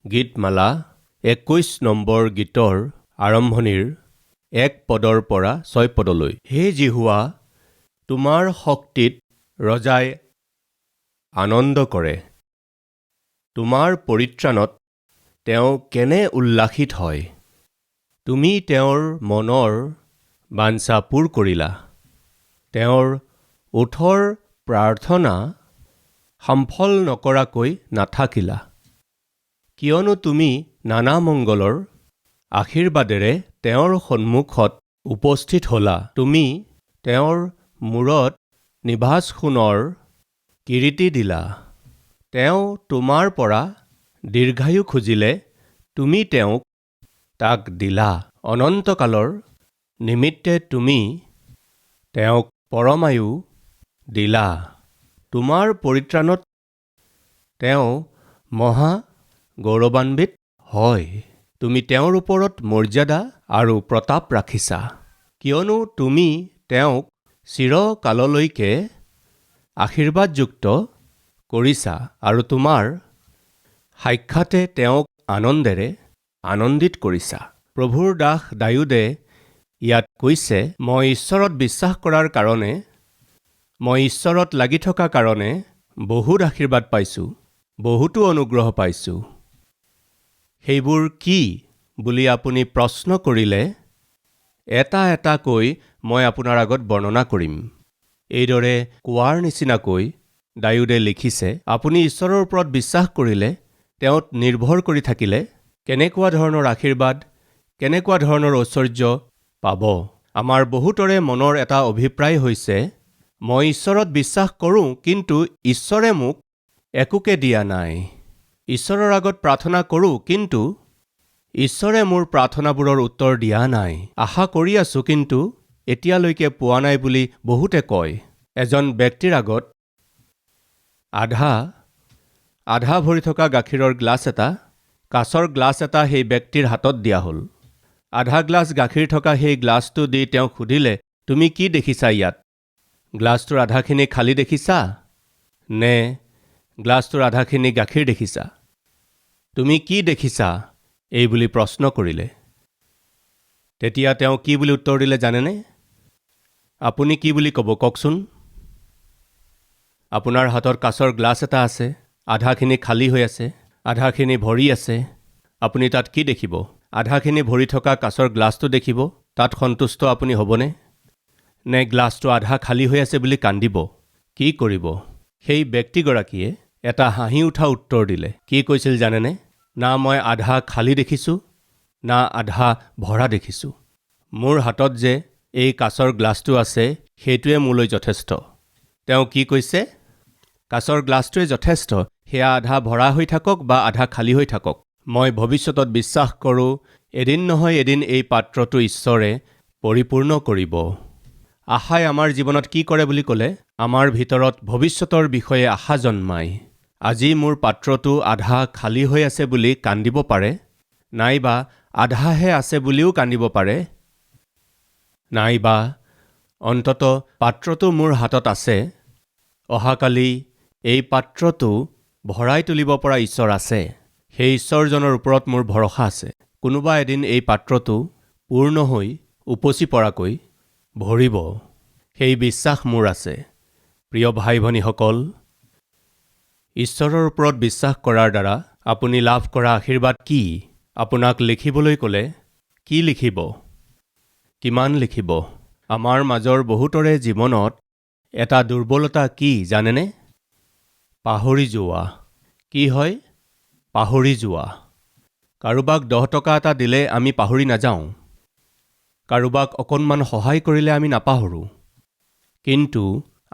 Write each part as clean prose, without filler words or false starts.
গীতমালা 21 number গীতৰ আৰম্ভণিৰ 1 পদৰ পৰা 6 পদলৈ। হে জিহুৱা, তোমাৰ শক্তিত ৰজাই আনন্দ কৰে। তোমাৰ পৰিত্ৰাণত তেওঁ কেনে উল্লাসিত হয়। তুমি তেওঁৰ মনৰ বাঞ্ছা পূৰ কৰিলা। তেওঁৰ ওঠৰ প্ৰাৰ্থনা সম্ফল নকৰাকৈ নাথাকিলা। কিয়নো তুমি নানা মংগলৰ আশীৰ্বাদেৰে তেওঁৰ সন্মুখত উপস্থিত হ'লা। তুমি তেওঁৰ মূৰত নিভাজ সোণৰ কিৰীটি দিলা। তেওঁ তোমাৰ পৰা দীৰ্ঘায়ু খুজিলে, তুমি তেওঁক তাক দিলা। অনন্তকালৰ নিমিত্তে তুমি তেওঁক পৰমায়ু দিলা। তোমাৰ পৰিত্ৰাণত তেওঁ মহা গৌৰৱান্বিত হয়। তুমি তেওঁৰ ওপৰত মৰ্যাদা আৰু প্ৰতাপ ৰাখিছা। কিয়নো তুমি তেওঁক চিৰকাললৈকে আশীৰ্বাদযুক্ত কৰিছা আৰু তোমাৰ সাক্ষাতে তেওঁক আনন্দেৰে আনন্দিত কৰিছা। প্ৰভুৰ দাস দাউদে ইয়াত কৈছে, মই ঈশ্বৰত বিশ্বাস কৰাৰ কাৰণে, মই ঈশ্বৰত লাগি থকা কাৰণে বহুত আশীৰ্বাদ পাইছোঁ, বহুতো অনুগ্ৰহ পাইছোঁ। সেইবোৰ কি বুলি আপুনি প্ৰশ্ন কৰিলে এটা এটাকৈ মই আপোনাৰ আগত বৰ্ণনা কৰিম। এইদৰে কোৱাৰ নিচিনাকৈ দাউদে লিখিছে, আপুনি ঈশ্বৰৰ ওপৰত বিশ্বাস কৰিলে, তেওঁত নিৰ্ভৰ কৰি থাকিলে কেনেকুৱা ধৰণৰ আশীৰ্বাদ, কেনেকুৱা ধৰণৰ ঐশ্বৰ্য পাব। আমাৰ বহুতৰে মনৰ এটা অভিপ্ৰায় হৈছে, মই ঈশ্বৰত বিশ্বাস কৰোঁ, কিন্তু ঈশ্বৰে মোক একোকে দিয়া নাই। ঈশ্বৰৰ আগত প্ৰাৰ্থনা কৰোঁ, কিন্তু ঈশ্বৰে মোৰ প্ৰাৰ্থনাবোৰৰ উত্তৰ দিয়া নাই। আশা কৰি আছোঁ, কিন্তু এতিয়ালৈকে পোৱা নাই বুলি বহুতে কয়। এজন ব্যক্তিৰ আগত আধা ভৰি থকা গাখীৰৰ গ্লাছ এটা, কাঁচৰ গ্লাছ এটা সেই ব্যক্তিৰ হাতত দিয়া হ'ল। আধা গ্লাছ গাখীৰ থকা সেই গ্লাছটো দি তেওঁক সুধিলে, তুমি কি দেখিছা ইয়াত? গ্লাছটোৰ আধাখিনি খালী দেখিছা নে গ্লাছটোৰ আধাখিনি গাখীৰ দেখিছা? তুমি কি দেখিছা? এই বুলি প্ৰশ্ন কৰিলে। তেতিয়া তেওঁ কি বুলি উত্তৰ দিলে জানেনে? আপুনি কি বুলি ক'ব কওকচোন? আপোনাৰ হাতত কাঁচৰ গ্লাছ এটা আছে, আধাখিনি খালী হৈ আছে, আধাখিনি ভৰি আছে। আপুনি তাত কি দেখিব? আধাখিনি ভৰি থকা কাঁচৰ গ্লাছটো দেখিব। তাত সন্তুষ্ট আপুনি হ'বনে? নে গ্লাছটো আধা খালী হৈ আছে বুলি কান্দিব? কি কৰিব? সেই ব্যক্তিগৰাকীয়ে এটা হাঁহি উঠা উত্তৰ দিলে। কি কৈছিল জানেনে? না মই আধা খালী দেখিছোঁ, না আধা ভৰা দেখিছোঁ। মোৰ হাতত যে এই কাঁচৰ গ্লাছটো আছে, সেইটোৱে মোলৈ যথেষ্ট। তেওঁ কি কৈছে? কাঁচৰ গ্লাছটোৱে যথেষ্ট। সেয়া আধা ভৰা হৈ থাকক বা আধা খালী হৈ থাকক। মই ভৱিষ্যতত বিশ্বাস কৰোঁ, এদিন নহয় এদিন এই পাত্ৰটো ঈশ্বৰে পৰিপূৰ্ণ কৰিব। আশাই আমাৰ জীৱনত কি কৰে বুলি ক'লে, আমাৰ ভিতৰত ভৱিষ্যতৰ বিষয়ে আশা জন্মায়। আজি মোৰ পাত্ৰটো আধা খালী হৈ আছে বুলি কান্দিব পাৰে, নাইবা আধাহে আছে বুলিও কান্দিব পাৰে, নাইবা অন্তত পাত্ৰটো মোৰ হাতত আছে। অহাকালি এই পাত্ৰটো ভৰাই তুলিব পৰা ঈশ্বৰ আছে। সেই ঈশ্বৰজনৰ ওপৰত মোৰ ভৰসা আছে। কোনোবা এদিন এই পাত্ৰটো পূৰ্ণ হৈ উপচি পৰাকৈ ভৰিব। সেই বিশ্বাস মোৰ আছে। প্ৰিয় ভাই ভনীসকল, ঈশ্বৰৰ ওপৰত বিশ্বাস কৰাৰ দ্বাৰা আপুনি লাভ কৰা আশীৰ্বাদ কি? আপোনাক লিখিবলৈ ক'লে কি লিখিব? কিমান লিখিব? আমাৰ মাজৰ বহুতৰে জীৱনত এটা দুৰ্বলতা কি জানেনে? পাহৰি যোৱা। কি হয়? পাহৰি যোৱা। কাৰোবাক 10 টকা এটা দিলে আমি পাহৰি নাযাওঁ। কাৰোবাক অকণমান সহায় কৰিলে আমি নাপাহৰোঁ। কিন্তু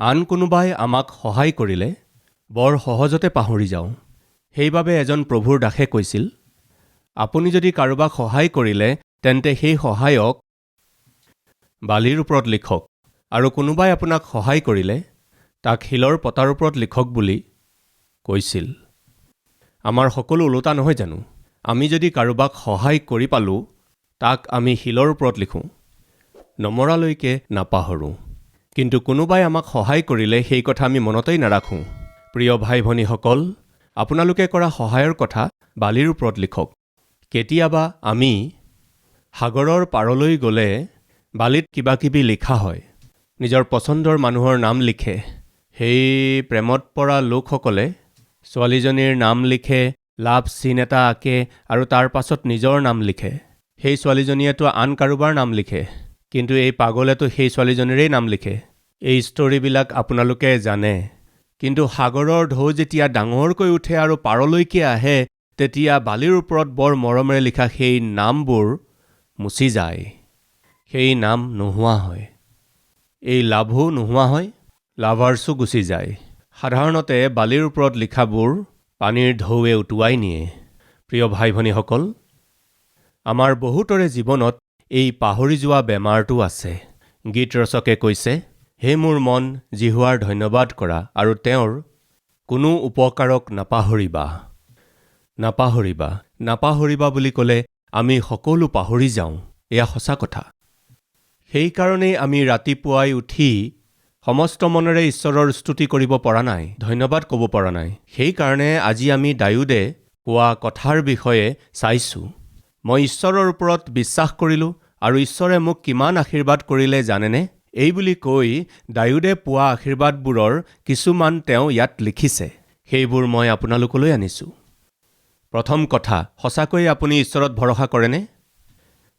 আন কোনোবাই আমাক সহায় কৰিলে বৰ সহজতে পাহৰি যাওঁ। সেইবাবে এজন প্ৰভুৰ দাসে কৈছিল, আপুনি যদি কাৰোবাক সহায় কৰিলে, তেন্তে সেই সহায়ক বালিৰ ওপৰত লিখক, আৰু কোনোবাই আপোনাক সহায় কৰিলে তাক শিলৰ পতাৰ ওপৰত লিখক বুলি কৈছিল। আমাৰ সকলো ওলোটা নহয় জানো? আমি যদি কাৰোবাক সহায় কৰি পালোঁ, তাক আমি শিলৰ ওপৰত লিখোঁ, নমৰালৈকে নাপাহৰোঁ। কিন্তু কোনোবাই আমাক সহায় কৰিলে সেই কথা আমি মনতেই নাৰাখোঁ। প্ৰিয় ভাই ভনীসকল, আপোনালোকে কৰা সহায়ৰ কথা বালিৰ ওপৰত লিখক। কেতিয়াবা আমি সাগৰৰ পাৰলৈ গ'লে বালিত কিবা কিবি লিখা হয়। নিজৰ পচন্দৰ মানুহৰ নাম লিখে। সেই প্ৰেমত পৰা লোকসকলে ছোৱালীজনীৰ নাম লিখে, লাভ চিন এটা আঁকে আৰু তাৰ পাছত নিজৰ নাম লিখে। সেই ছোৱালীজনীয়েতো আন কাৰোবাৰ নাম লিখে, কিন্তু এই পাগলেতো সেই ছোৱালীজনীৰেই নাম লিখে। এই ষ্টৰিবিলাক আপোনালোকে জানে। কিন্তু সাগৰৰ ঢৌ যেতিয়া ডাঙৰকৈ উঠে আৰু পাৰলৈকে আহে, তেতিয়া বালিৰ ওপৰত বৰ মৰমেৰে লিখা সেই নামবোৰ মুচি যায়। সেই নাম নোহোৱা হয়। এই লাভো নোহোৱা হয়, লাভাৰ্ছো গুচি যায়। সাধাৰণতে বালিৰ ওপৰত লিখাবোৰ পানীৰ ঢৌৱে উটুৱাই নিয়ে। প্ৰিয় ভাই ভনীসকল, আমাৰ বহুতৰে জীৱনত এই পাহৰি যোৱা বেমাৰটো আছে। গীত ৰচকে কৈছে, হে মোৰ মন জিহুৱাৰ ধন্যবাদ কৰা আৰু তেওঁৰ কোনো উপকাৰক নাপাহৰিবা। নাপাহৰিবা, নাপাহৰিবা বুলি ক'লে আমি সকলো পাহৰি যাওঁ। এয়া সঁচা কথা। সেইকাৰণেই আমি ৰাতিপুৱাই উঠি সমস্ত মনেৰে ঈশ্বৰৰ স্তুতি কৰিব পৰা নাই, ধন্যবাদ ক'ব পৰা নাই। সেইকাৰণে আজি আমি দায়ুদে কোৱা কথাৰ বিষয়ে চাইছোঁ। মই ঈশ্বৰৰ ওপৰত বিশ্বাস কৰিলোঁ আৰু ঈশ্বৰে মোক কিমান আশীৰ্বাদ কৰিলে জানেনে? এই বুলি কৈ দায়ুদে পোৱা আশীৰ্বাদবোৰৰ কিছুমান তেওঁ ইয়াত লিখিছে। সেইবোৰ মই আপোনালোকলৈ আনিছোঁ। প্ৰথম কথা, সঁচাকৈয়ে আপুনি ঈশ্বৰত ভৰসা কৰেনে?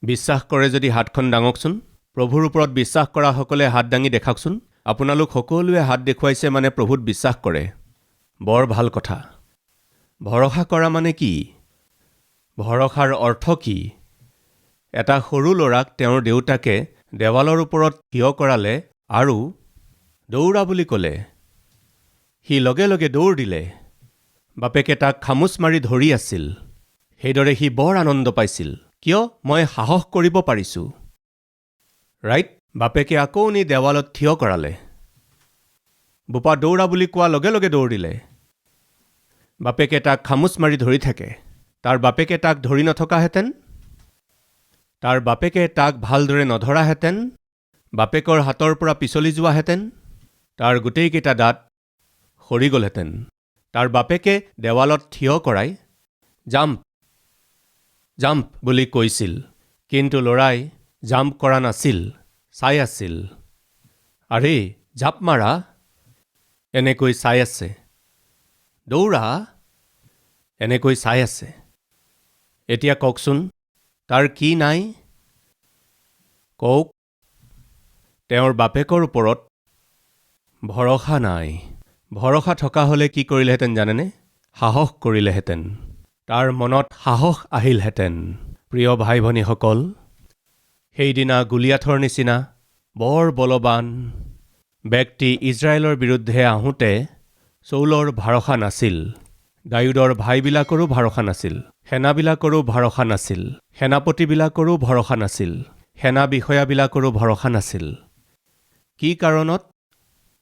বিশ্বাস কৰে যদি হাতখন দাঙকচোন। প্ৰভুৰ ওপৰত বিশ্বাস কৰা সকলে হাত দাঙি দেখাওকচোন। আপোনালোক সকলোৱে হাত দেখুৱাইছে মানে প্ৰভুত বিশ্বাস কৰে। বৰ ভাল কথা। ভৰসা কৰা মানে কি? ভৰসাৰ অৰ্থ কি? এটা সৰু ল'ৰাক তেওঁৰ দেউতাকে দেৱালৰ ওপৰত থিয় কৰালে আৰু দৌৰা বুলি ক'লে। সি লগে লগে দৌৰ দিলে। বাপেকে তাক খামোচ মাৰি ধৰি আছিল। সেইদৰে সি বৰ আনন্দ পাইছিল। কিয়? মই সাহস কৰিব পাৰিছোঁ। ৰাইট? বাপেকে আকৌ নি দেৱালত থিয় কৰালে। বোপা দৌৰা বুলি কোৱা লগে লগে দৌৰ দিলে। বাপেকে তাক খামোচ মাৰি ধৰি থাকে। তাৰ বাপেকে তাক ধৰি নথকাহেঁতেন? তাৰ বাপেকে তাক ভালদৰে নধৰাহেঁতেন? বাপেকৰ হাতৰ পৰা পিছলি যোৱাহেঁতেন? তাৰ গোটেইকেইটা দাঁত সৰি গ'লহেঁতেন। তাৰ বাপেকে দেৱালত থিয় কৰাই জাম্প জাম্প বুলি কৈছিল, কিন্তু ল'ৰাই জাম্প কৰা নাছিল, চাই আছিল। আৰে জাপ মাৰা, এনেকৈ চাই আছে। দৌৰা, এনেকৈ চাই আছে। এতিয়া কওকচোন, তাৰ কি নাই? কওক। তেওঁৰ বাপেকৰ ওপৰত ভৰসা নাই। ভৰসা থকা হ'লে কি কৰিলেহেঁতেন জানেনে? সাহস কৰিলেহেঁতেন। তাৰ মনত সাহস আহিলহেঁতেন। প্ৰিয় ভাই ভনীসকল, সেইদিনা গুলিয়াথৰ নিচিনা বৰ বলৱান ব্যক্তি ইজৰাইলৰ বিৰুদ্ধে আহোঁতে চৌলৰ ভৰসা নাছিল। দায়ুদৰ ভাইবিলাকৰো ভৰসা নাছিল। সেনাবিলাকৰো ভৰসা নাছিল। সেনাপতিবিলাকৰো ভৰসা নাছিল। সেনা বিষয়াবিলাকৰো ভৰসা নাছিল। কি কাৰণত?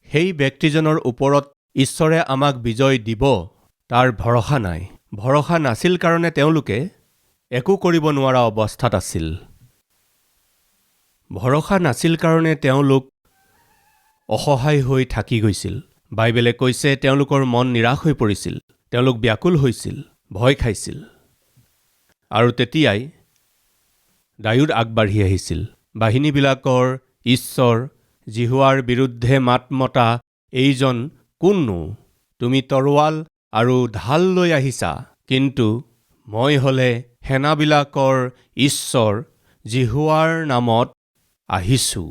সেই ব্যক্তিজনৰ ওপৰত ঈশ্বৰে আমাক বিজয় দিব, তাৰ ভৰসা নাই। ভৰসা নাছিল কাৰণে তেওঁলোকে একো কৰিব নোৱাৰা অৱস্থাত আছিল। ভৰসা নাছিল কাৰণে তেওঁলোক অসহায় হৈ থাকি গৈছিল। বাইবেলে কৈছে তেওঁলোকৰ মন নিৰাশ হৈ পৰিছিল। তেওঁলোক ব্যাকুল হৈছিল, ভয় খাইছিল। আৰু তেতিয়াই দায়ুদ আগবাঢ়ি আহিছিল। বাহিনীবিলাকৰ ঈশ্বৰ জিহুৱাৰ বিৰুদ্ধে মাত মতা এইজন কোননো? তুমি তৰোৱাল আৰু ঢাল লৈ আহিছা, কিন্তু মই হ'লে সেনাবিলাকৰ ঈশ্বৰ জিহুৱাৰ নামত আহিছোঁ।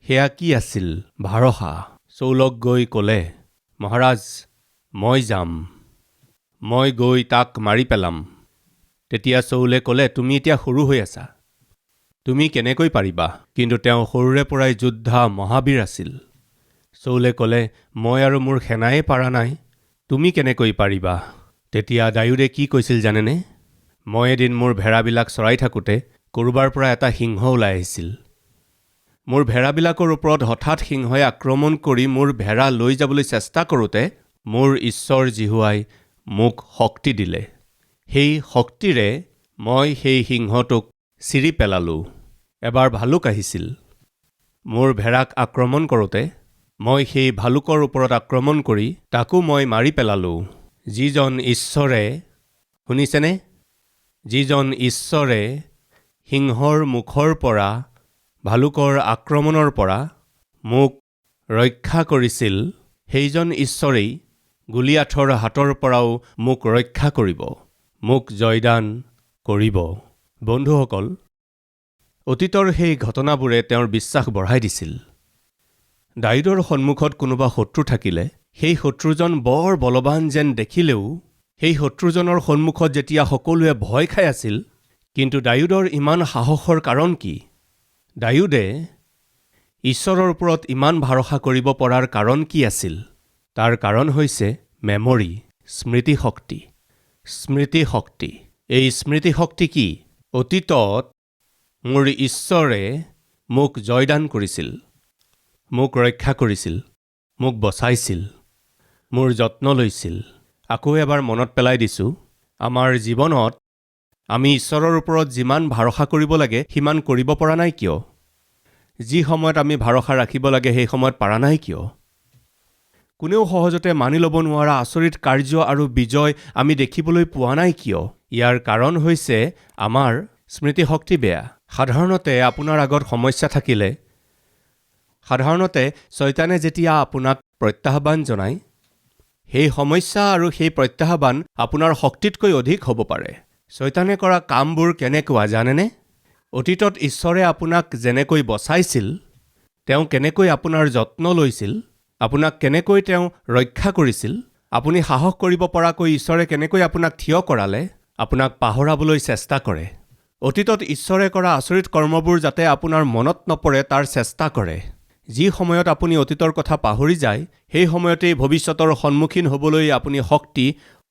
সেয়া কি আছিল? ভৰসা। চৌলক গৈ ক'লে, মহাৰাজ, মই যাম। মই গৈ তাক মাৰি পেলাম। তেতিয়া চৌলে ক'লে, তুমি এতিয়া সৰু হৈ আছা। তুমি কেনেকৈ পাৰিবা? কিন্তু তেওঁ সৰুৰে পৰাই যোদ্ধা মহাবীৰ আছিল। চৌলে ক'লে, মই আৰু মোৰ সেনাই পাৰা নাই, তুমি কেনেকৈ পাৰিবা? তেতিয়া দায়ুদে কি কৈছিল জানেনে? মই এদিন মোৰ ভেড়াবিলাক চৰাই থাকোঁতে ক'ৰবাৰ পৰা এটা সিংহ ওলাই আহিছিল। মোৰ ভেড়াবিলাকৰ ওপৰত হঠাৎ সিংহই আক্ৰমণ কৰি মোৰ ভেড়া লৈ যাবলৈ চেষ্টা কৰোঁতে মোৰ ঈশ্বৰ জিহুৱাই মোক শক্তি দিলে। সেই শক্তিৰে মই সেই সিংহটোক চিৰি পেলালোঁ। এবাৰ ভালুক আহিছিল। মোৰ ভেড়াক আক্ৰমণ কৰোঁতে মই সেই ভালুকৰ ওপৰত আক্ৰমণ কৰি তাকো মই মাৰি পেলালোঁ। যিজন ঈশ্বৰে শুনিছেনে? যিজন ঈশ্বৰে সিংহৰ মুখৰ পৰা ভালুকৰ আক্ৰমণৰ পৰা মোক ৰক্ষা কৰিছিল, সেইজন ঈশ্বৰেই গলিয়াথৰ হাতৰ পৰাও মোক ৰক্ষা কৰিব, মোক জয়দান কৰিব। বন্ধুসকল, অতীতৰ সেই ঘটনাবোৰে তেওঁৰ বিশ্বাস বঢ়াই দিছিল। দাউদৰ সন্মুখত কোনোবা শত্ৰু থাকিলে সেই শত্ৰুজন বৰ বলৱান যেন দেখিলেও সেই শত্ৰুজনৰ সন্মুখত যেতিয়া সকলোৱে ভয় খাই আছিল, কিন্তু দাউদৰ ইমান সাহসৰ কাৰণ কি? দাউদে ঈশ্বৰৰ ওপৰত ইমান ভৰসা কৰিব পৰাৰ কাৰণ কি আছিল? তাৰ কাৰণ হৈছে মেমৰি, স্মৃতিশক্তি। স্মৃতিশক্তি। এই স্মৃতিশক্তি কি? অতীতত মোৰ ঈশ্বৰে মোক জয়দান কৰিছিল, মোক ৰক্ষা কৰিছিল, মোক বচাইছিল, মোৰ যত্ন লৈছিল। আকৌ এবাৰ মনত পেলাই দিছোঁ, আমাৰ জীৱনত আমি ঈশ্বৰৰ ওপৰত যিমান ভৰসা কৰিব লাগে সিমান কৰিব পৰা নাই কিয়? যি সময়ত আমি ভৰসা ৰাখিব লাগে সেই সময়ত পৰা নাই কিয়? কোনেও সহজতে মানি ল'ব নোৱাৰা আচৰিত কাৰ্য আৰু বিজয় আমি দেখিবলৈ পোৱা নাই কিয়? ইয়াৰ কাৰণ হৈছে আমাৰ স্মৃতিশক্তি বেয়া। সাধাৰণতে আপোনাৰ আগত সমস্যা থাকিলে, সাধাৰণতে শয়তানে যেতিয়া আপোনাক প্ৰত্যাহ্বান জনায়, সেই সমস্যা আৰু সেই প্ৰত্যাহ্বান আপোনাৰ শক্তিতকৈ অধিক হ'ব পাৰে। শয়তানে কৰা কামবোৰ কেনেকুৱা জানেনে? অতীতত ঈশ্বৰে আপোনাক যেনেকৈ বচাইছিল, তেওঁ কেনেকৈ আপোনাৰ যত্ন লৈছিল, আপোনাক কেনেকৈ তেওঁ ৰক্ষা কৰিছিল, আপুনি সাহস কৰিব পৰাকৈ ঈশ্বৰে কেনেকৈ আপোনাক থিয় কৰালে, আপোনাক পাহৰাবলৈ চেষ্টা কৰে। অতীতত ঈশ্বৰে কৰা আচৰিত কৰ্মবোৰ যাতে আপোনাৰ মনত নপৰে তাৰ চেষ্টা কৰে। যি সময়ত আপুনি অতীতৰ কথা পাহৰি যায়, সেই সময়তেই ভৱিষ্যতৰ সন্মুখীন হ'বলৈ আপুনি শক্তি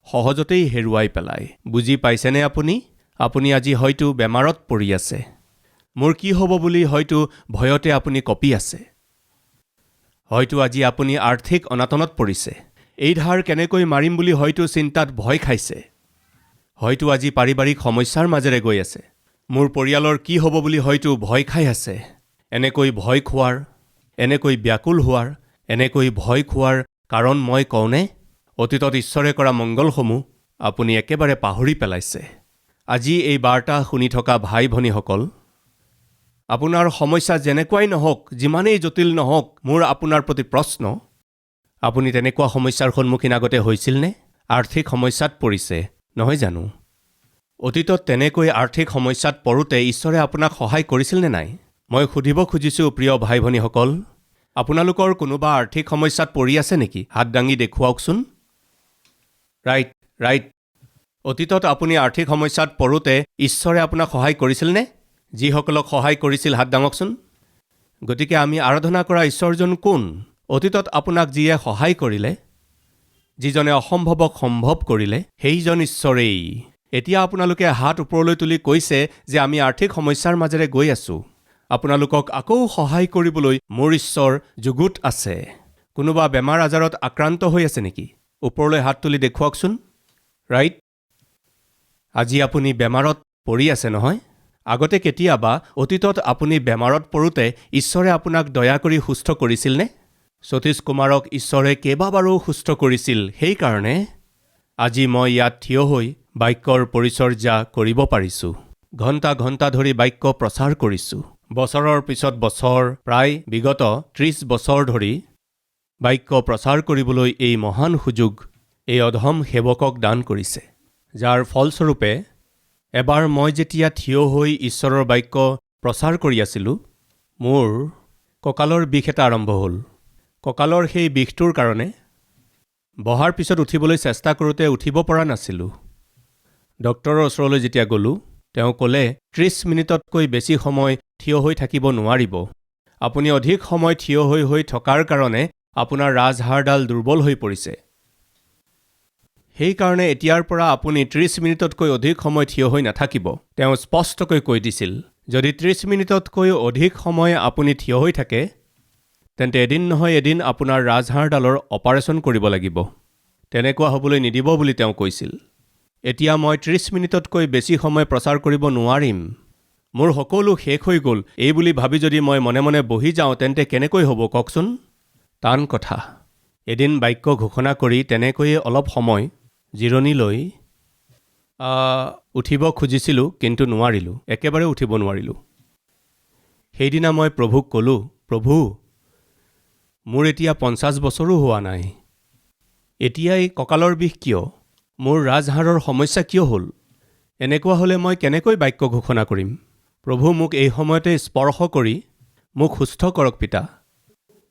সহজতেই হেৰুৱাই পেলায়। বুজি পাইছেনে আপুনি? আপুনি আজি হয়তো বেমাৰত পৰি আছে। মোৰ কি হ'ব বুলি হয়তো ভয়তে আপুনি কঁপি আছে। হয়তো আজি আপুনি আৰ্থিক অনাটনত পৰিছে। এই ধাৰ কেনেকৈ মাৰিম বুলি হয়তো চিন্তাত ভয় খাইছে। হয়তো আজি পাৰিবাৰিক সমস্যাৰ মাজেৰে গৈ আছে। মোৰ পৰিয়ালৰ কি হ'ব বুলি হয়তো ভয় খাই আছে। এনেকৈ ভয় খোৱাৰ, এনেকৈ ব্যাকুল হোৱাৰ, এনেকৈ ভয় খোৱাৰ কাৰণ মই কওঁনে? অতীতত ঈশ্বৰে কৰা মংগলসমূহ আপুনি একেবাৰে পাহৰি পেলাইছে। আজি এই বাৰ্তা শুনি থকা ভাই ভনীসকল, আপোনাৰ সমস্যা যেনেকুৱাই নহওক, যিমানেই জটিল নহওক, মোৰ আপোনাৰ প্ৰতি প্ৰশ্ন, আপুনি তেনেকুৱা সমস্যাৰ সন্মুখীন আগতে হৈছিলনে? আৰ্থিক সমস্যাত পৰিছে, নহয় জানো? অতীতত তেনেকৈ আৰ্থিক সমস্যাত পৰোঁতে ঈশ্বৰে আপোনাক সহায় কৰিছিল নে নাই? মই সুধিব খুজিছোঁ প্ৰিয় ভাই ভনীসকল, আপোনালোকৰ কোনোবা আৰ্থিক সমস্যাত পৰি আছে নেকি? হাত দাঙি দেখুৱাওকচোন। ৰাইট। অতীতত আপুনি আৰ্থিক সমস্যাত পৰোঁতে ঈশ্বৰে আপোনাক সহায় কৰিছিলনে? যিসকলক সহায় কৰিছিল হাত দাঙকচোন। গতিকে আমি আৰাধনা কৰা ঈশ্বৰজন কোন? অতীতত আপোনাক যিয়ে সহায় কৰিলে, যিজনে অসম্ভৱক সম্ভৱ কৰিলে, সেইজন ঈশ্বৰেই। এতিয়া আপোনালোকে হাত ওপৰলৈ তুলি কৈছে যে আমি আৰ্থিক সমস্যাৰ মাজেৰে গৈ আছোঁ। আপোনালোকক আকৌ সহায় কৰিবলৈ মোৰ ঈশ্বৰ যুগুত আছে। কোনোবা বেমাৰ আজাৰত আক্ৰান্ত হৈ আছে নেকি? ওপৰলৈ হাত তুলি দেখুৱাওকচোন। ৰাইট। আজি আপুনি বেমাৰত পৰি আছে নহয়? আগতে কেতিয়াবা অতীতত আপুনি বেমাৰত পৰোঁতে ঈশ্বৰে আপোনাক দয়া কৰি সুস্থ কৰিছিলনে? সতীশ কুমাৰক ঈশ্বৰে কেইবাবাৰো সুস্থ কৰিছিল। সেইকাৰণে আজি মই ইয়াত থিয় হৈ বাক্যৰ পৰিচৰ্যা কৰিব পাৰিছোঁ। ঘণ্টা ঘণ্টা ধৰি বাক্য প্ৰচাৰ কৰিছোঁ। বছৰৰ পিছত বছৰ, প্ৰায় বিগত 30 বছৰ ধৰি বাক্য প্ৰচাৰ কৰিবলৈ এই মহান সুযোগ এই অধম সেৱকক দান কৰিছে, যাৰ ফলস্বৰূপে এবাৰ মই যেতিয়া থিয় হৈ ঈশ্বৰৰ বাক্য প্ৰচাৰ কৰি আছিলোঁ, মোৰ কঁকালৰ বিষ এটা আৰম্ভ হ'ল। কঁকালৰ সেই বিষটোৰ কাৰণে বহাৰ পিছত উঠিবলৈ চেষ্টা কৰোঁতে উঠিব পৰা নাছিলোঁ। ডক্তৰৰ ওচৰলৈ যেতিয়া গ'লোঁ, তেওঁ ক'লে 30 মিনিটতকৈ বেছি সময় থিয় হৈ থাকিব নোৱাৰিব। আপুনি অধিক সময় থিয় হৈ থকাৰ কাৰণে আপোনাৰ ৰাজহাড়ডাল দুৰ্বল হৈ পৰিছে। সেইকাৰণে এতিয়াৰ পৰা আপুনি 30 মিনিটতকৈ অধিক সময় থিয় হৈ নাথাকিব। তেওঁ স্পষ্টকৈ কৈ দিছিল, যদি 30 মিনিটতকৈ অধিক সময় আপুনি থিয় হৈ থাকে, তেন্তে এদিন নহয় এদিন আপোনাৰ ৰাজহাড়ডালৰ অপাৰেশ্যন কৰিব লাগিব। তেনেকুৱা হ'বলৈ নিদিব বুলি তেওঁ কৈছিল। এতিয়া মই 30 মিনিটতকৈ বেছি সময় প্ৰচাৰ কৰিব নোৱাৰিম। মোৰ সকলো শেষ হৈ গ'ল, এই বুলি ভাবি যদি মই মনে মনে বহি যাওঁ, তেন্তে কেনেকৈ হ'ব কওকচোন? টান কথা। এদিন বাক্য ঘোষণা কৰি তেনেকৈয়ে অলপ সময় জিৰণি লৈ উঠিব খুজিছিলোঁ কিন্তু নোৱাৰিলোঁ, একেবাৰে উঠিব নোৱাৰিলোঁ। সেইদিনা মই প্ৰভুক ক'লোঁ, প্ৰভু, মোৰ এতিয়া 50 বছৰো হোৱা নাই, এতিয়াই কঁকালৰ বিষ কিয়? মোৰ ৰাজহাড়ৰ সমস্যা কিয় হ'ল? এনেকুৱা হ'লে মই কেনেকৈ বাক্য ঘোষণা কৰিম? প্ৰভু মোক এই সময়তে স্পৰ্শ কৰি মোক সুস্থ কৰক পিতা।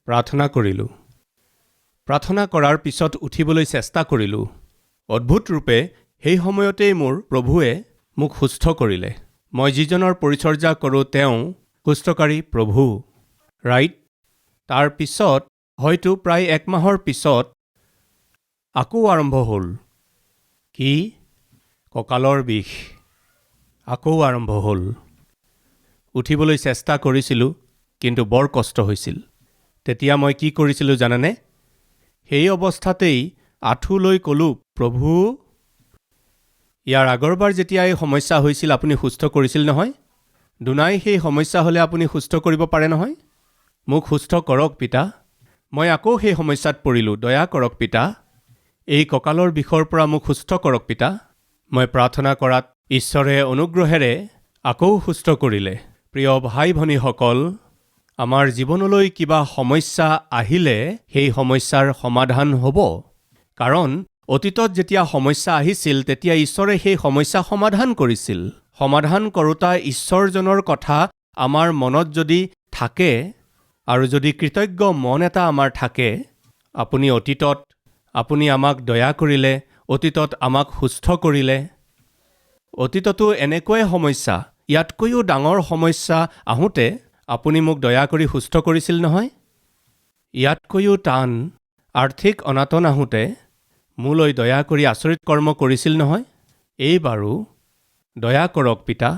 প্ৰাৰ্থনা কৰিলোঁ। প্ৰাৰ্থনা কৰাৰ পিছত উঠিবলৈ চেষ্টা কৰিলোঁ। অদ্ভুত ৰূপে সেই সময়তেই মোৰ প্ৰভুৱে মোক সুস্থ কৰিলে। মই যিজনৰ পৰিচৰ্যা কৰোঁ তেওঁ সুস্থকাৰী প্ৰভু। ৰাইট? তাৰ পিছত হয়তো প্ৰায় 1 মাহৰ পিছত আকৌ আৰম্ভ হ'ল। কি? কঁকালৰ বিষ আকৌ আৰম্ভ হ'ল। উঠিবলৈ চেষ্টা কৰিছিলোঁ কিন্তু বৰ কষ্ট হৈছিল। তেতিয়া মই কি কৰিছিলোঁ জানানে? সেই অৱস্থাতেই আঁঠু লৈ ক'লোঁ, প্ৰভু, ইয়াৰ আগৰবাৰ যেতিয়া এই সমস্যা হৈছিল আপুনি সুস্থ কৰিছিল নহয়? দুনাই সেই সমস্যা হ'লে আপুনি সুস্থ কৰিব পাৰে নহয়? মোক সুস্থ কৰক পিতা। মই আকৌ সেই সমস্যাত পৰিলোঁ, দয়া কৰক পিতা। এই কঁকালৰ বিষৰ পৰা মোক সুস্থ কৰক পিতা। মই প্ৰাৰ্থনা কৰাত ঈশ্বৰে অনুগ্ৰহেৰে আকৌ সুস্থ কৰিলে। প্ৰিয় ভাই ভনীসকল, আমাৰ জীৱনলৈ কিবা সমস্যা আহিলে সেই সমস্যাৰ সমাধান হ'ব। কাৰণ অতীতত যেতিয়া সমস্যা আহিছিল তেতিয়া ঈশ্বৰে সেই সমস্যা সমাধান কৰিছিল। সমাধান কৰোঁতা ঈশ্বৰজনৰ কথা আমাৰ মনত যদি থাকে আৰু যদি কৃতজ্ঞ মন এটা আমাৰ থাকে, আপুনি আমাক দয়া কৰিলে, অতীতত আমাক সুস্থ কৰিলে। অতীততো এনেকুৱাই সমস্যা, ইয়াতকৈও ডাঙৰ সমস্যা আহোঁতে আপুনি মোক দয়া কৰি সুস্থ কৰিছিল নহয়? ইয়াতকৈও টান আৰ্থিক অনাটন আহোঁতে মোলৈ দয়া কৰি আচৰিত কৰ্ম কৰিছিল নহয়? এইবাৰো দয়া কৰক পিতা।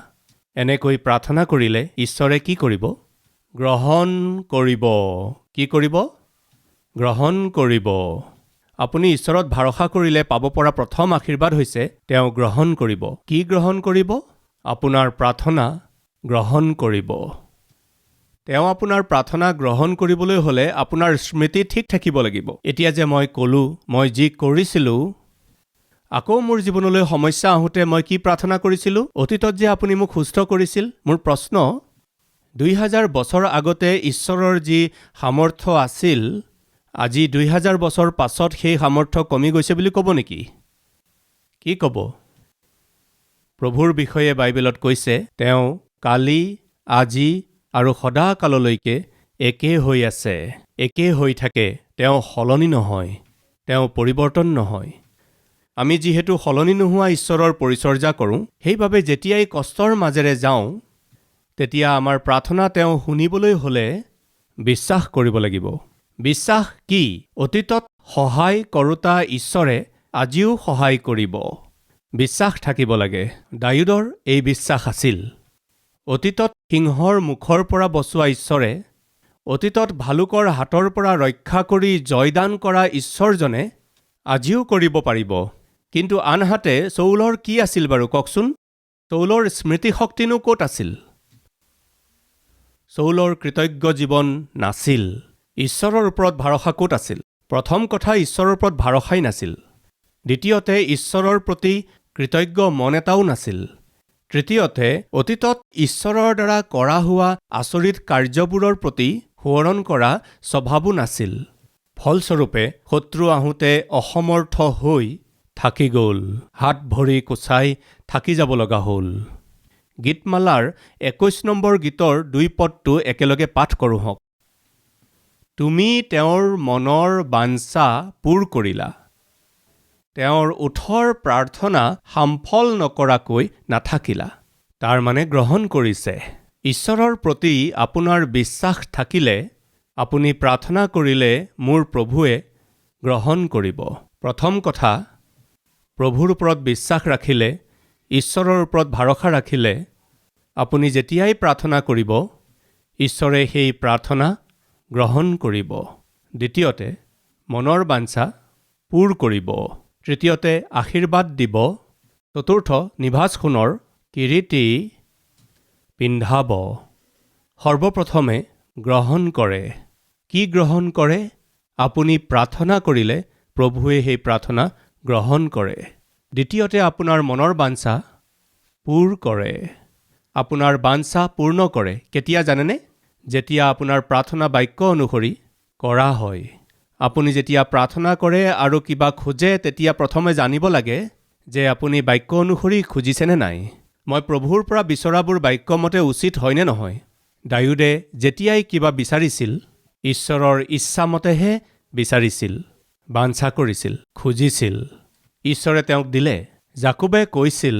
এনেকৈ প্ৰাৰ্থনা কৰিলে ঈশ্বৰে কি কৰিব? গ্ৰহণ কৰিব। কি কৰিব? গ্ৰহণ কৰিব। আপুনি ঈশ্বৰত ভৰসা কৰিলে পাব পৰা প্ৰথম আশীৰ্বাদ হৈছে তেওঁ গ্ৰহণ কৰিব। কি গ্ৰহণ কৰিব? আপোনাৰ প্ৰাৰ্থনা গ্ৰহণ কৰিব। তেওঁ আপোনাৰ প্ৰাৰ্থনা গ্ৰহণ কৰিবলৈ হ'লে আপোনাৰ স্মৃতি ঠিক থাকিব লাগিব। এতিয়া যে মই ক'লোঁ, মই যি কৰিছিলোঁ, আকৌ মোৰ জীৱনলৈ সমস্যা আহোঁতে মই কি প্ৰাৰ্থনা কৰিছিলোঁ? অতীতত যে আপুনি মোক সুস্থ কৰিছিল। মোৰ প্ৰশ্ন, 2000 বছৰ আগতে ঈশ্বৰৰ যি সামৰ্থ্য আছিল, আজি 2000 বছৰ পাছত সেই সামৰ্থ্য কমি গৈছে বুলি ক'ব নেকি? কি ক'ব? প্ৰভুৰ বিষয়ে বাইবেলত কৈছে, তেওঁ কালি, আজি আৰু সদাকাললৈকে একে হৈ আছে, একে হৈ থাকে। তেওঁ সলনি নহয়, তেওঁ পৰিৱৰ্তন নহয়। আমি যিহেতু সলনি নোহোৱা ঈশ্বৰৰ পৰিচৰ্যা কৰোঁ, সেইবাবে যেতিয়াই কষ্টৰ মাজেৰে যাওঁ, তেতিয়া আমাৰ প্ৰাৰ্থনা তেওঁ শুনিবলৈ হ'লে বিশ্বাস কৰিব লাগিব। বিশ্বাস কি? অতীতত সহায় কৰোঁতা ঈশ্বৰে আজিও সহায় কৰিব। বিশ্বাস থাকিব লাগে। দাউদৰ এই বিশ্বাস আছিল। অতীতত সিংহৰ মুখৰ পৰা বচোৱা ঈশ্বৰে, অতীতত ভালুকৰ হাতৰ পৰা ৰক্ষা কৰি জয়দান কৰা ঈশ্বৰজনে আজিও কৰিব পাৰিব। কিন্তু আনহাতে চৌলৰ কি আছিল বাৰু কওকচোন? চৌলৰ স্মৃতিশক্তিনো ক'ত আছিল? চৌলৰ কৃতজ্ঞ জীৱন নাছিল। ঈশ্বৰৰ ওপৰত ভৰসা ক'ত আছিল? প্ৰথম কথা, ঈশ্বৰৰ ওপৰত ভৰসাই নাছিল। দ্বিতীয়তে, ঈশ্বৰৰ প্ৰতি কৃতজ্ঞ মন এটাও নাছিল। তৃতীয়তে, অতীতত ঈশ্বৰৰ দ্বাৰা কৰা হোৱা আচৰিত কাৰ্যবোৰৰ প্ৰতি সোঁৱৰণ কৰা স্বভাৱো নাছিল। ফলস্বৰূপে শত্ৰু আহোঁতে অসমৰ্থ হৈ থাকি গ'ল, হাত ভৰি কোচাই থাকি যাব লগা হ'ল। গীতমালাৰ 21 নম্বৰ গীতৰ 2 পদটো একেলগে পাঠ কৰোঁ হওক। তুমি তেওঁৰ মনৰ বাঞ্ছা পূৰ কৰিলা, তেওঁৰ ওঠৰ প্ৰাৰ্থনা সামফল নকৰাকৈ নাথাকিলা। তাৰ মানে গ্ৰহণ কৰিছে। ঈশ্বৰৰ প্ৰতি আপোনাৰ বিশ্বাস থাকিলে আপুনি প্ৰাৰ্থনা কৰিলে মোৰ প্ৰভুৱে গ্ৰহণ কৰিব। প্ৰথম কথা, প্ৰভুৰ ওপৰত বিশ্বাস ৰাখিলে, ঈশ্বৰৰ ওপৰত ভৰসা ৰাখিলে, আপুনি যেতিয়াই প্ৰাৰ্থনা কৰিব, ঈশ্বৰে সেই প্ৰাৰ্থনা গ্ৰহণ কৰিব। দ্বিতীয়তে, মনৰ বাঞ্ছা পূৰ কৰিব। তৃতীয়তে, আশীৰ্বাদ দিব। চতুৰ্থ, নিভাজ সোণৰ কিৰীটি পিন্ধাব। সৰ্বপ্ৰথমে গ্ৰহণ কৰে। কি গ্ৰহণ কৰে? আপুনি প্ৰাৰ্থনা কৰিলে প্ৰভুৱে সেই প্ৰাৰ্থনা গ্ৰহণ কৰে। দ্বিতীয়তে আপোনাৰ মনৰ বাঞ্ছা পূৰ কৰে। আপোনাৰ বাঞ্ছা পূৰ্ণ কৰে কেতিয়া জানেনে? যেতিয়া আপোনাৰ প্ৰাৰ্থনা বাক্য অনুসৰি কৰা হয়। আপুনি যেতিয়া প্ৰাৰ্থনা কৰে আৰু কিবা খোজে তেতিয়া প্ৰথমে জানিব লাগে যে আপুনি বাক্য অনুসৰি খুজিছেনে নাই। মই প্ৰভুৰ পৰা বিচৰাবোৰ বাক্যমতে উচিত হয়নে নহয়? দাউদে যেতিয়াই কিবা বিচাৰিছিল ঈশ্বৰৰ ইচ্ছামতেহে বিচাৰিছিল, বাঞ্ছা কৰিছিল, খুজিছিল। ঈশ্বৰে তেওঁক দিলে। জাকোবে কৈছিল,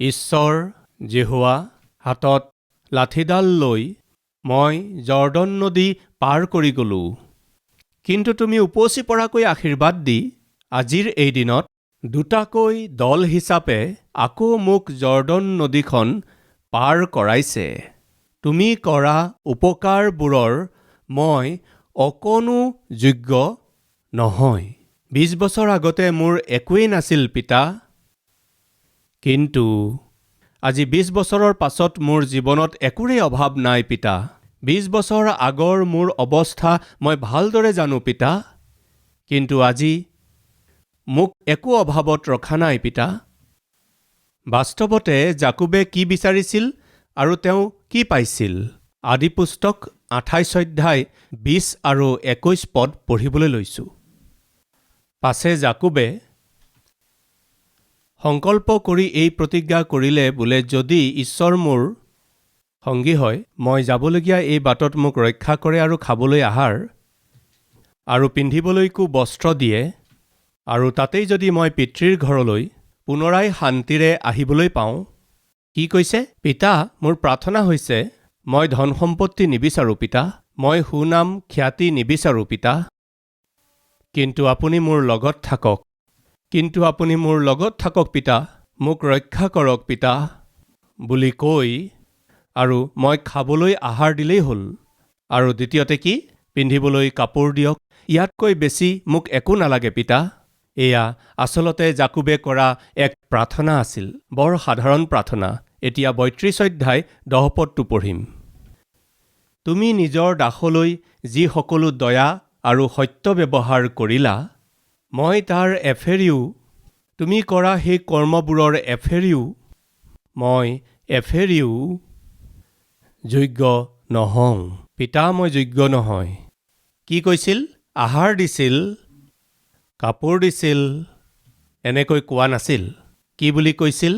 ঈশ্বৰ যেহোৱা হাতত লাঠিডাল লৈ মই জৰ্দন নদী পাৰ কৰি গ'লোঁ, কিন্তু তুমি উপচি পৰাকৈ আশীৰ্বাদ দি আজিৰ এই দিনত দুটাকৈ দল হিচাপে আকৌ মোক জৰ্দন নদীখন পাৰ কৰাইছে। তুমি কৰা উপকাৰবোৰৰ মই অকণো যোগ্য নহয়। 20 বছৰ আগতে মোৰ একোৱেই নাছিল পিতা, কিন্তু আজি 20 বছৰৰ পাছত মোৰ জীৱনত একোৰে অভাৱ নাই পিতা। 20 বছৰ আগৰ মোৰ অৱস্থা মই ভালদৰে জানো পিতা, কিন্তু আজি মোক একো অভাৱত ৰখা নাই পিতা। বাস্তৱতে জাকোবে কি বিচাৰিছিল আৰু তেওঁ কি পাইছিল? আদিপুস্তক 28 অধ্যায় 20 আৰু 21 পদ পঢ়িবলৈ লৈছোঁ। পাছে জাকোবে সংকল্প কৰি এই প্ৰতিজ্ঞা কৰিলে বোলে, যদি ঈশ্বৰ মোৰ সংগী হয়, মই যাবলগীয়া এই বাটত মোক ৰক্ষা কৰে আৰু খাবলৈ আহাৰ আৰু পিন্ধিবলৈকো বস্ত্ৰ দিয়ে, আৰু তাতেই যদি মই পিতৃৰ ঘৰলৈ পুনৰাই শান্তিৰে আহিবলৈ পাওঁ। কি কৈছে? পিতা, মোৰ প্ৰাৰ্থনা হৈছে, মই ধন সম্পত্তি নিবিচাৰোঁ পিতা, মই সুনাম খ্যাতি নিবিচাৰোঁ পিতা, কিন্তু আপুনি মোৰ লগত থাকক, কিন্তু আপুনি মোৰ লগত থাকক পিতা, মোক ৰক্ষা কৰক পিতা বুলি কৈ আৰু মই খাবলৈ আহাৰ দিলেই হ'ল। আৰু দ্বিতীয়তে কি? পিন্ধিবলৈ কাপোৰ দিয়ক, ইয়াতকৈ বেছি মোক একো নালাগে পিতা। এয়া আচলতে জাকোবে কৰা এক প্ৰাৰ্থনা আছিল, বৰ সাধাৰণ প্ৰাৰ্থনা। এতিয়া 32 অধ্যায় 10 পদটো পঢ়িম। তুমি নিজৰ দাসলৈ যি সকলো দয়া আৰু সত্য ব্যৱহাৰ কৰিলা, মই তাৰ এফেৰিও, তুমি কৰা সেই কৰ্মবোৰৰ এফেৰিও মই যোগ্য নহওঁ। পিতা, মই যোগ্য নহয়। কি কৈছিল? আহাৰ দিছিল, কাপোৰ দিছিল, এনেকৈ কোৱা নাছিল। কি বুলি কৈছিল?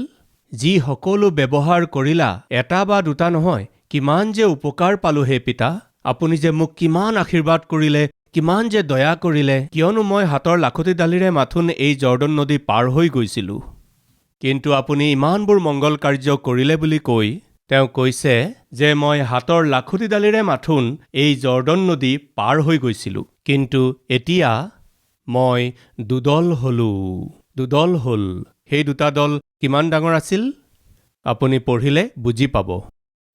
যি সকলো ব্যৱহাৰ কৰিলা, এটা বা দুটা নহয়, কিমান যে উপকাৰ পালোঁ হে পিতা, আপুনি যে মোক কিমান আশীৰ্বাদ কৰিলে, কিমান যে দয়া কৰিলে, কিয়নো মই হাতৰ লাখুটিডালিৰে মাথোন এই জৰ্দন নদী পাৰ হৈ গৈছিলোঁ, কিন্তু আপুনি ইমানবোৰ মংগল কাৰ্য কৰিলে বুলি কৈ তেওঁ কৈছে যে মই হাতৰ লাখুটিডালিৰে মাথোন এই জৰ্দন নদী পাৰ হৈ গৈছিলোঁ, কিন্তু এতিয়া মই দুদল হলোঁ। দুদল হ'ল। সেই দুটা দল কিমান ডাঙৰ আছিল? আপুনি পঢ়িলে বুজি পাব।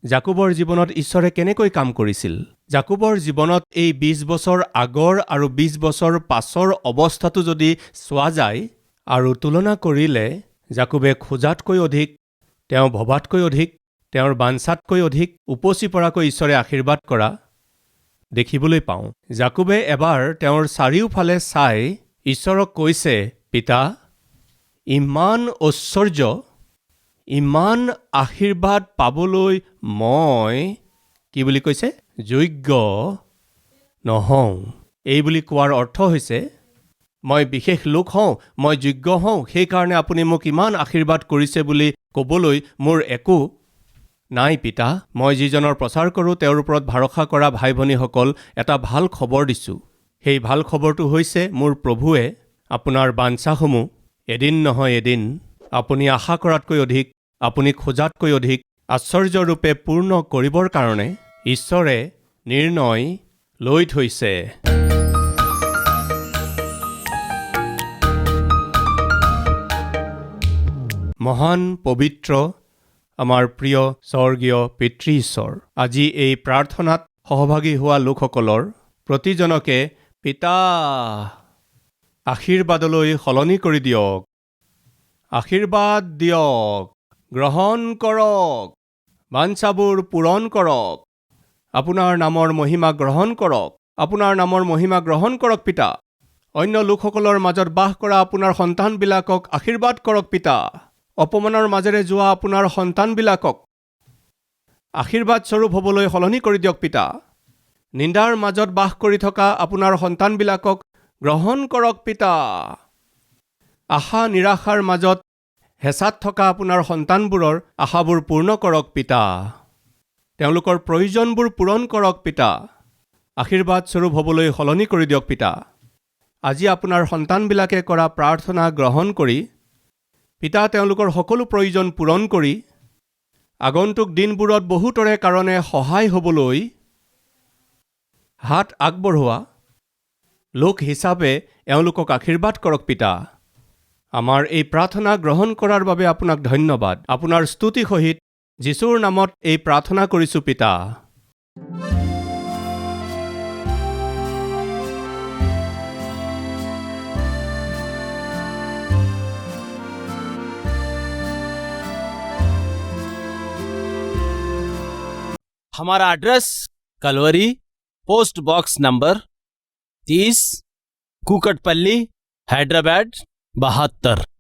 জাকোবৰ জীৱনত ঈশ্বৰে কেনেকৈ কাম কৰিছিল। জাকোবৰ জীৱনত এই 20 বছৰ আগৰ আৰু 20 বছৰ পাছৰ অৱস্থাটো যদি চোৱা যায় আৰু তুলনা কৰিলে, জাকোবে খোজাতকৈ অধিক, তেওঁ ভবাতকৈ অধিক, তেওঁৰ বাঞ্ছাতকৈ অধিক উপচি পৰাকৈ ঈশ্বৰে আশীৰ্বাদ কৰা দেখিবলৈ পাওঁ। জাকোবে এবাৰ তেওঁৰ চাৰিওফালে চাই ঈশ্বৰক কৈছে, পিতা, ইমান ঐশ্বৰ্য, ইমান আশীৰ্বাদ পাবলৈ মই কি বুলি কৈছে? যোগ্য নহওঁ। এই বুলি কোৱাৰ অৰ্থ হৈছে, মই বিশেষ লোক হওঁ, মই যোগ্য হওঁ, সেইকাৰণে আপুনি মোক ইমান আশীৰ্বাদ কৰিছে বুলি ক'বলৈ মোৰ একো নাই পিতা। মই যিজনৰ প্ৰচাৰ কৰোঁ তেওঁৰ ওপৰত ভৰসা কৰা ভাই ভনীসকল, এটা ভাল খবৰ দিছোঁ। সেই ভাল খবৰটো হৈছে, মোৰ প্ৰভুৱে আপোনাৰ বাঞ্ছাসমূহ এদিন নহয় এদিন আপুনি আশা কৰাতকৈ অধিক, আপুনি খোজাতকৈ অধিক আশ্চৰ্যৰূপে পূৰ্ণ কৰিবৰ কাৰণে ঈশ্বৰে নিৰ্ণয় লৈ থৈছে। মহান পবিত্ৰ আমাৰ প্ৰিয় স্বৰ্গীয় পিতৃ ঈশ্বৰ, আজি এই প্ৰাৰ্থনাত সহভাগী হোৱা লোকসকলৰ প্ৰতিজনকে পিতা আশীৰ্বাদলৈ সলনি কৰি দিয়ক। আশীৰ্বাদ দিয়ক, গ্ৰহণ কৰক, বাঞ্ছাবোৰ পূৰণ কৰক, আপোনাৰ নামৰ মহিমা গ্ৰহণ কৰক, আপোনাৰ নামৰ মহিমা গ্ৰহণ কৰক পিতা। অন্য লোকসকলৰ মাজত বাস কৰা আপোনাৰ সন্তানবিলাকক আশীৰ্বাদ কৰক পিতা। অপমানৰ মাজেৰে যোৱা আপোনাৰ সন্তানবিলাকক আশীৰ্বাদ স্বৰূপ হ'বলৈ সলনি কৰি দিয়ক পিতা। নিন্দাৰ মাজত বাস কৰি থকা আপোনাৰ সন্তানবিলাকক গ্ৰহণ কৰক পিতা। আশা নিৰাশাৰ মাজত হেঁচাত থকা আপোনাৰ সন্তানবোৰৰ আশাবোৰ পূৰ্ণ কৰক পিতা। তেওঁলোকৰ প্ৰয়োজনবোৰ পূৰণ কৰক পিতা। আশীৰ্বাদ স্বৰূপ হ'বলৈ সলনি কৰি দিয়ক পিতা। আজি আপোনাৰ সন্তানবিলাকে কৰা প্ৰাৰ্থনা গ্ৰহণ কৰি পিতা তেওঁলোকৰ সকলো প্ৰয়োজন পূৰণ কৰি আগন্তুক দিনবোৰত বহুতৰে কাৰণে সহায় হ'বলৈ হাত আগবঢ়োৱা লোক হিচাপে এওঁলোকক আশীৰ্বাদ কৰক পিতা। আমাৰ এই প্ৰাৰ্থনা গ্ৰহণ কৰাৰ বাবে আপোনাক ধন্যবাদ। আপোনাৰ স্তুতি সহিত যীশুৰ নামত এই প্ৰাৰ্থনা কৰিছোঁ পিতা। हमारा address Calvary, post box number 30, Kukatpally, Hyderabad 72।